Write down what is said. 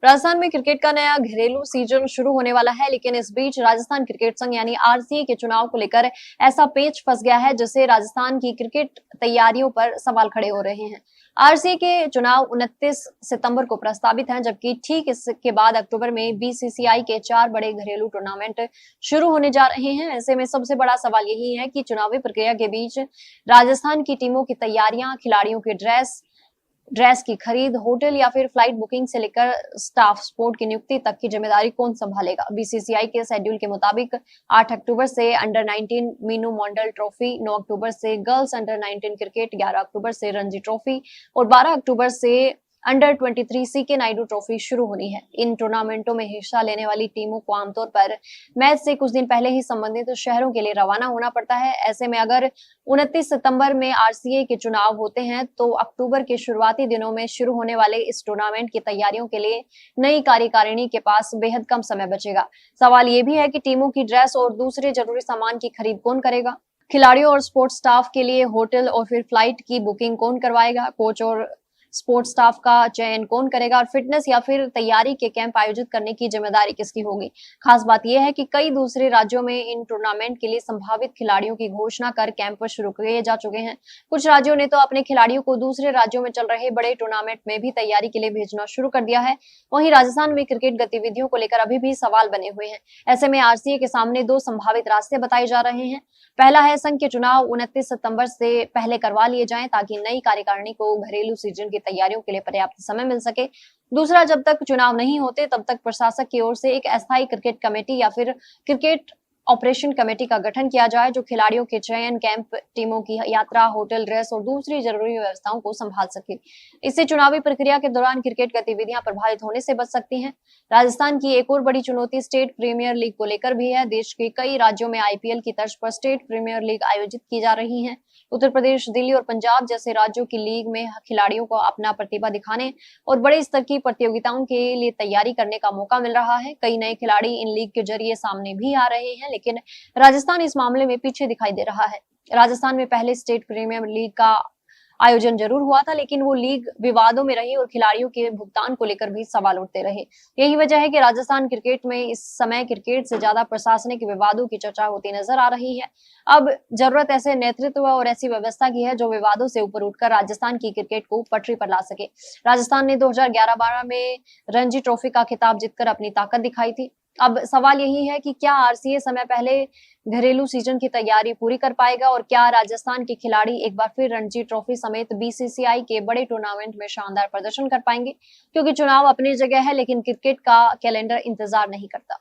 राजस्थान में क्रिकेट का नया घरेलू सीजन शुरू होने वाला है, लेकिन इस बीच राजस्थान क्रिकेट संघ यानी आरसीए के चुनाव को लेकर ऐसा पेच फंस गया है जिससे राजस्थान की क्रिकेट तैयारियों पर सवाल खड़े हो रहे हैं। आरसीए के चुनाव 29 सितंबर को प्रस्तावित हैं, जबकि ठीक इसके बाद अक्टूबर में बीसीसीआई के 4 बड़े घरेलू टूर्नामेंट शुरू होने जा रहे हैं। ऐसे में सबसे बड़ा सवाल यही है कि चुनावी प्रक्रिया के बीच राजस्थान की टीमों की तैयारियां, खिलाड़ियों के ड्रेस की खरीद, होटल या फिर फ्लाइट बुकिंग से लेकर स्टाफ स्पोर्ट की नियुक्ति तक की जिम्मेदारी कौन संभालेगा। बीसीसीआई के शेड्यूल के मुताबिक 8 अक्टूबर से अंडर 19 मीनू मंडल ट्रॉफी, 9 अक्टूबर से गर्ल्स अंडर 19 क्रिकेट, 11 अक्टूबर से रणजी ट्रॉफी और 12 अक्टूबर से अंडर 23 सीके नायडू ट्रॉफी शुरू होनी है। इन टूर्नामेंटों में हिस्सा लेने वाली टीमों को आमतौर पर मैच से कुछ दिन पहले ही संबंधित शहरों के लिए रवाना होना पड़ता है। ऐसे में अगर 29 सितंबर में आरसीए के चुनाव होते हैं तो अक्टूबर के शुरुआती दिनों में शुरू होने वाले इस टूर्नामेंट की तैयारियों के लिए नई कार्यकारिणी के पास बेहद कम समय बचेगा। सवाल ये भी है कि टीमों की ड्रेस और दूसरे जरूरी सामान की खरीद कौन करेगा, खिलाड़ियों और स्पोर्ट्स स्टाफ के लिए होटल और फिर फ्लाइट की बुकिंग कौन करवाएगा, कोच और स्पोर्ट्स स्टाफ का चयन कौन करेगा और फिटनेस या फिर तैयारी के कैंप आयोजित करने की जिम्मेदारी किसकी होगी। खास बात यह है कि कई दूसरे राज्यों में इन टूर्नामेंट के लिए संभावित खिलाड़ियों की घोषणा कर कैंप शुरू किए जा चुके हैं। कुछ राज्यों ने तो अपने खिलाड़ियों को दूसरे राज्यों में चल रहे बड़े टूर्नामेंट में भी तैयारी के लिए भेजना शुरू कर दिया है। वहीं राजस्थान में क्रिकेट गतिविधियों को लेकर अभी भी सवाल बने हुए हैं। ऐसे में आरसीए के सामने 2 संभावित रास्ते बताए जा रहे हैं। पहला है संघ के चुनाव 29 सितंबर से पहले करवा लिए जाएं ताकि नई कार्यकारिणी को घरेलू सीजन की तैयारियों के लिए पर्याप्त समय मिल सके। दूसरा, जब तक चुनाव नहीं होते तब तक प्रशासक की ओर से एक अस्थायी क्रिकेट कमेटी या फिर क्रिकेट ऑपरेशन कमेटी का गठन किया जाए जो खिलाड़ियों के चयन, कैंप, टीमों की यात्रा, होटल, ड्रेस और दूसरी जरूरी व्यवस्थाओं को संभाल सके। इससे चुनावी प्रक्रिया के दौरान क्रिकेट गतिविधियां प्रभावित होने से बच सकती हैं। राजस्थान की एक और बड़ी चुनौती स्टेट प्रीमियर लीग को लेकर भी है। देश के कई राज्यों में आईपीएल की तर्ज पर स्टेट प्रीमियर लीग आयोजित की जा रही है। उत्तर प्रदेश, दिल्ली और पंजाब जैसे राज्यों की लीग में खिलाड़ियों को अपना प्रतिभा दिखाने और बड़े स्तर की प्रतियोगिताओं के लिए तैयारी करने का मौका मिल रहा है। कई नए खिलाड़ी इन लीग के जरिए सामने भी आ रहे हैं, लेकिन राजस्थान इस मामले में पीछे दिखाई दे रहा है। राजस्थान में पहले स्टेट प्रीमियर लीग का आयोजन जरूर हुआ था, लेकिन वो लीग विवादों में रही और खिलाड़ियों के भुगतान को लेकर भी सवाल उठते रहे। यही वजह है कि राजस्थान क्रिकेट में इस समय क्रिकेट से ज्यादा प्रशासनिक विवादों की चर्चा होती नजर आ रही है। अब जरूरत ऐसे नेतृत्व और ऐसी व्यवस्था की है जो विवादों से ऊपर उठकर राजस्थान की क्रिकेट को पटरी पर ला सके। राजस्थान ने 2011-12 में रणजी ट्रॉफी का खिताब जीतकर अपनी ताकत दिखाई थी। अब सवाल यही है कि क्या आरसीए समय पहले घरेलू सीजन की तैयारी पूरी कर पाएगा और क्या राजस्थान के खिलाड़ी एक बार फिर रणजी ट्रॉफी समेत बीसीसीआई के बड़े टूर्नामेंट में शानदार प्रदर्शन कर पाएंगे, क्योंकि चुनाव अपनी जगह है लेकिन क्रिकेट का कैलेंडर इंतजार नहीं करता।